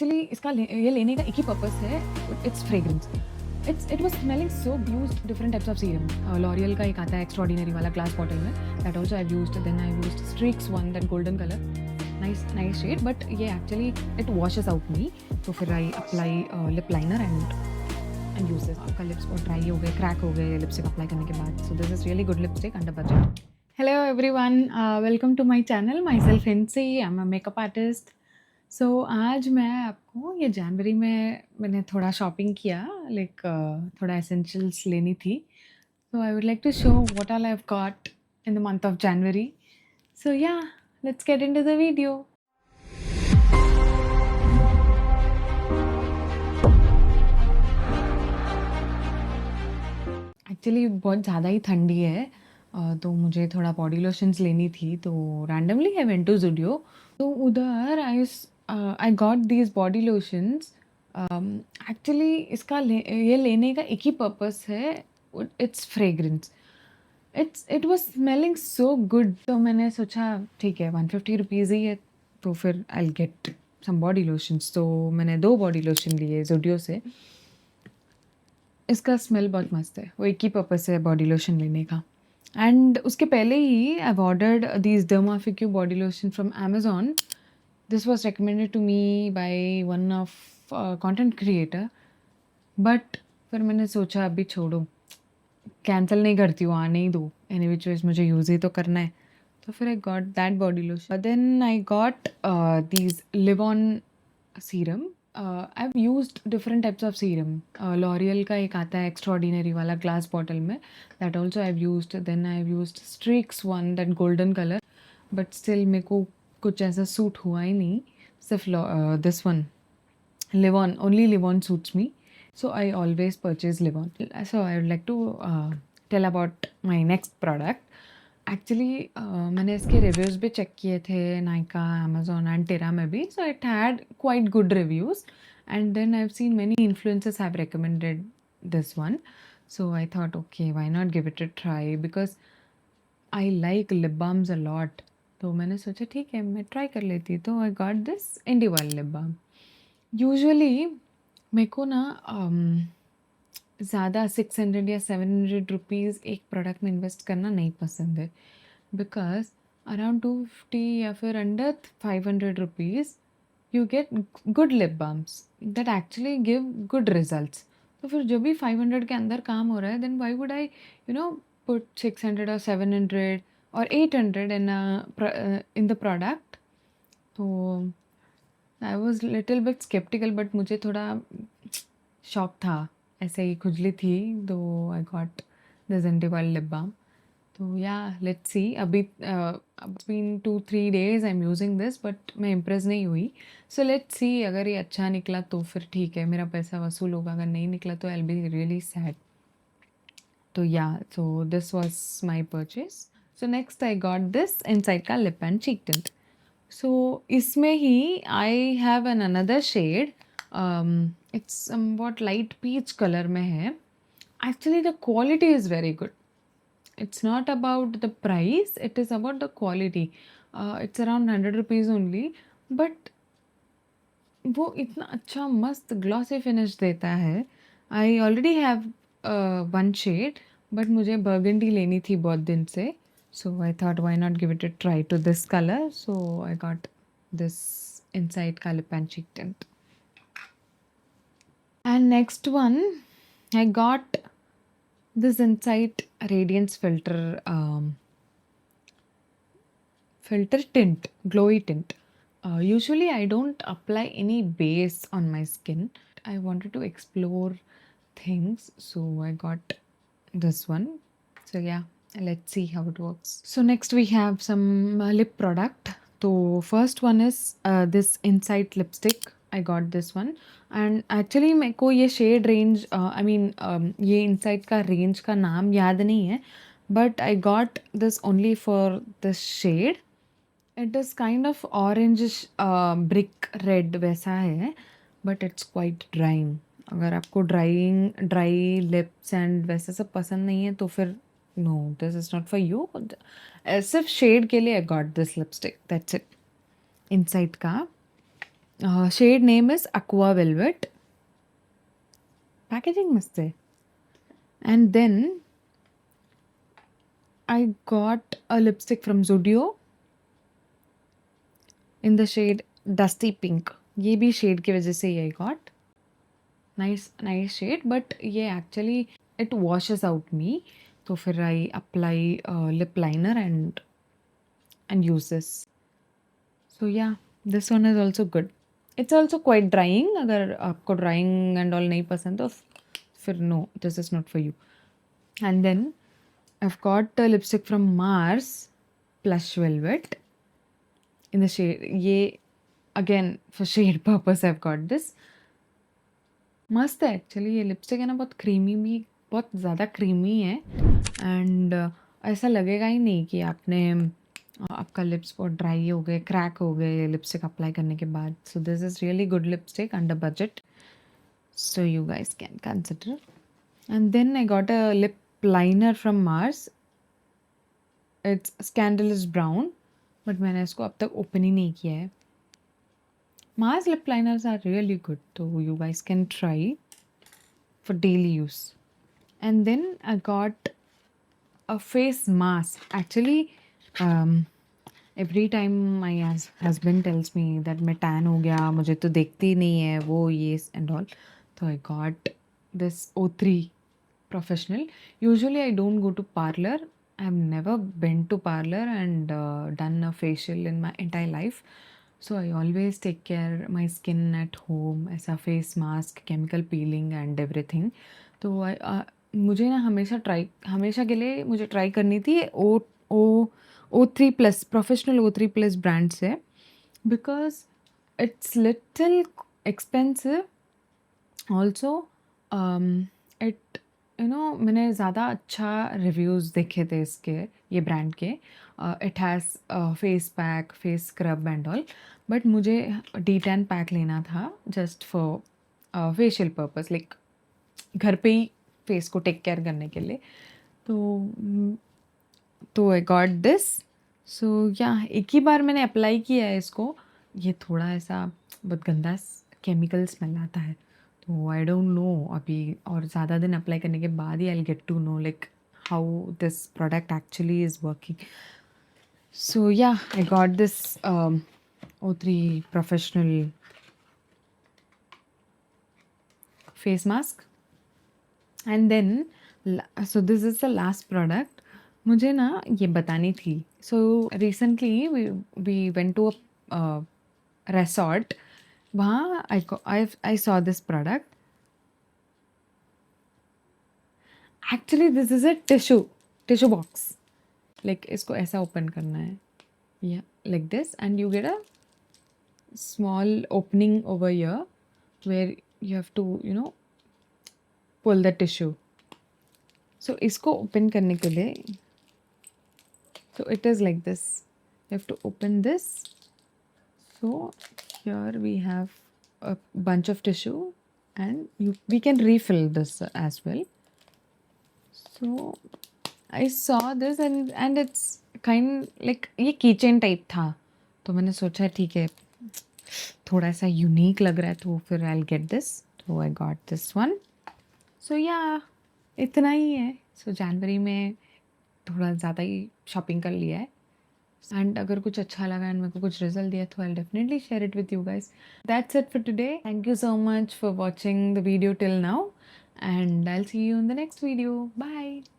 Actually ये लेने का एक ही पर्पस है, it's fragrance. It was smelling so used different types of serum. L'Oreal का एक आता है एक्स्ट्रॉर्डिनरी वाला ग्लास बॉटल में, that also I used. Then I used Streax one, that golden colour, nice nice shade, but ये actually it washes out me. तो फिर I apply lip liner and use this. आपका लिप्स बहुत dry हो गए, crack हो गए लिपस्टिक अप्लाई करने के बाद, so this is really good lipstick under budget. Hello everyone, welcome to my channel. माई सेल्फ हिंसी, I am a makeup artist. So आज मैं आपको ये जनवरी में मैंने थोड़ा शॉपिंग किया, लाइक थोड़ा एसेंशियल्स लेनी थी। So I would like to show what all I have got in the month of January. So yeah, let's get into the video. Actually बहुत ज़्यादा ही ठंडी है, तो मुझे थोड़ा बॉडी लोशंस लेनी थी, तो randomly I went to Zudio. तो उधर आई got these body lotions. Actually ये लेने का एक ही पर्पस है, it's fragrance. It was smelling so good, तो मैंने सोचा ठीक है 150 रुपीज़ ही है, तो फिर I get some body lotions. तो मैंने 2 बॉडी लोशन लिए ज़ुडियो से। इसका स्मेल बहुत मस्त है, वो एक ही पर्पस है बॉडी लोशन लेने का। एंड उसके पहले ही I have ordered these Dermafique body lotion from Amazon. This was recommended to me by one of content creator, but फिर मैंने सोचा अभी छोड़ो, कैंसिल नहीं करती हूँ, आने ही दो, एनी विच वेज मुझे यूज़ ही तो करना है। तो फिर I got that body lotion. Then I got these live on serum. I have used different types of serum. L'Oreal का एक आता है एक्स्ट्रॉर्डिनरी वाला ग्लास बॉटल में, that also I have used. Then I have used Streax one, that golden colour, but still मेरे को कुछ ऐसा सूट हुआ ही नहीं। सिर्फ this one live on, only live on suits me, so I always purchase Livon. So I would like to tell about my next product. Actually मैंने इसके रिव्यूज़ भी चेक किए थे, नाइका, अमेज़ॉन एंड टेरा में भी, so it had quite good reviews, and then I've seen many influencers have recommended this one, so I thought okay, why not give it a try, because I like lip balms a lot. तो मैंने सोचा ठीक है मैं try कर लेती, तो I got this Indival lip balm. Usually मेरे को ना ज़्यादा 600 या 700 रुपीज़ एक प्रोडक्ट में इन्वेस्ट करना नहीं पसंद है, बिकॉज अराउंड 250 या फिर under 500 rupees you get good lip balms that actually give good results. तो फिर जब भी 500 के अंदर काम हो रहा है, then why would I put 600 और 700 और 800 इन द प्रोडक्ट। तो I was little bit skeptical, but मुझे थोड़ा शौक था, ऐसे ही खुजली थी, तो आई गॉट दिस इंडिवल लिप बाम। तो या लेट्स सी, अभी been 2-3 days I am using this, but मैं इम्प्रेस नहीं हुई। सो लेट्स सी, अगर ये अच्छा निकला तो फिर ठीक है, मेरा पैसा वसूल होगा, अगर नहीं निकला तो I will be really sad. तो yeah, so this was my purchase. So next I got this Insight का lip and cheek tint. So इसमें ही I have an another shade, it's somewhat light peach colour में है। Actually the quality is very good, it's not about the price, it is about the quality. It's around 100 rupees only, but वो इतना अच्छा मस्त glossy finish देता है। I already have one shade, but मुझे burgundy लेनी थी बहुत दिन से, so I thought why not give it a try to this color, so I got this inside का lip and cheek tint. And next one I got this Insight Radiance filter tint, glowy tint. Usually I don't apply any base on my skin. I wanted to explore things, so I got this one. So yeah, let's see how it works. So next we have some lip product. So first one is this Insight lipstick. I got this one, and actually मेरे को ये shade range, I mean ये Insight का range का नाम याद नहीं है, but I got this only for this shade. It is kind of orangish brick red वैसा है, but it's quite drying. अगर आपको ड्राई लिप्स एंड वैसे सब पसंद नहीं है तो फिर no, this is not for you. सिर्फ शेड के लिए I got this lipstick, that's it, Insight का। Shade name is aqua velvet. Packaging मस्त है. And then I got a lipstick from Zudio in the shade Dusty Pink. ये भी shade की वजह से ही I got. Nice shade, but ये actually it washes out me. तो फिर I apply lip liner and use this. So yeah, this one is also good. It's also quite drying. अगर आपको drying and all नहीं पसंद तो फिर no, this is not for you. And then I've got a lipstick from Mars, Plush Velvet, in the shade. ये again for shade purpose I've got this. मस्त है actually. ये लिपस्टिक है ना, बहुत क्रीमी भी, बहुत ज़्यादा क्रीमी है. एंड ऐसा लगेगा ही नहीं कि आपका लिप्स बहुत ड्राई हो गए, क्रैक हो गए लिपस्टिक अप्लाई करने के बाद. So this is really good lipstick under budget, so you guys can consider. And then I got a lip liner from Mars. It's scandalous brown, but मैंने इसको अब तक ओपन ही नहीं किया है. Mars lip liners are really good, so you guys can try for daily use. And then I got a face mask. Actually, every time my husband tells me that मैं tan हो गया, मुझे तो देखती ही नहीं है वो ये and all. So I got this O3 Professional. Usually I don't go to parlor. I've never been to parlor and done a facial in my entire life. So I always take care my skin at home, ऐसा face mask, chemical peeling and everything. तो मुझे ना हमेशा के लिए मुझे try करनी थी O3+ प्रोफेशनल O3+ ब्रांड से, because it's little expensive also. It मैंने ज़्यादा अच्छा रिव्यूज़ देखे थे इसके, ये ब्रांड के. It has face pack, face scrub and all, but मुझे D10 पैक लेना था just for facial purpose, like घर पे ही फेस को टेक केयर करने के लिए. तो आई गॉट दिस. सो या एक ही बार मैंने अप्लाई किया है इसको. ये थोड़ा ऐसा बहुत गंदा केमिकल स्मेल आता है, तो आई डोंट नो अभी, और ज़्यादा दिन अप्लाई करने के बाद ही I get to know like how this product actually is working. So yeah I got this O3 Professional face mask. And then so this is the last product. मुझे ना ये बतानी थी. So recently we went to a resort. वहाँ I saw this product. Actually this is a tissue box. Like इसको ऐसा open करना है. Yeah, like this, and you get a small opening over here where you have to pull the tissue. So इसको open करने के लिए, so it is like this. You have to open this. So here we have a bunch of tissue, and we can refill this as well. So I saw this and it's kind like ये keychain type था, तो मैंने सोचा ठीक है थोड़ा सा unique लग रहा है तो फिर I'll get this. So I got this one. So yeah, इतना ही है. So जनवरी में थोड़ा ज़्यादा ही शॉपिंग कर लिया है. एंड अगर कुछ अच्छा लगा एंड मेरे को कुछ रिजल्ट दिया तो I definitely share it with you guys. That's it for today. Thank you so much for watching the video till now, and I'll see you in the next video. Bye.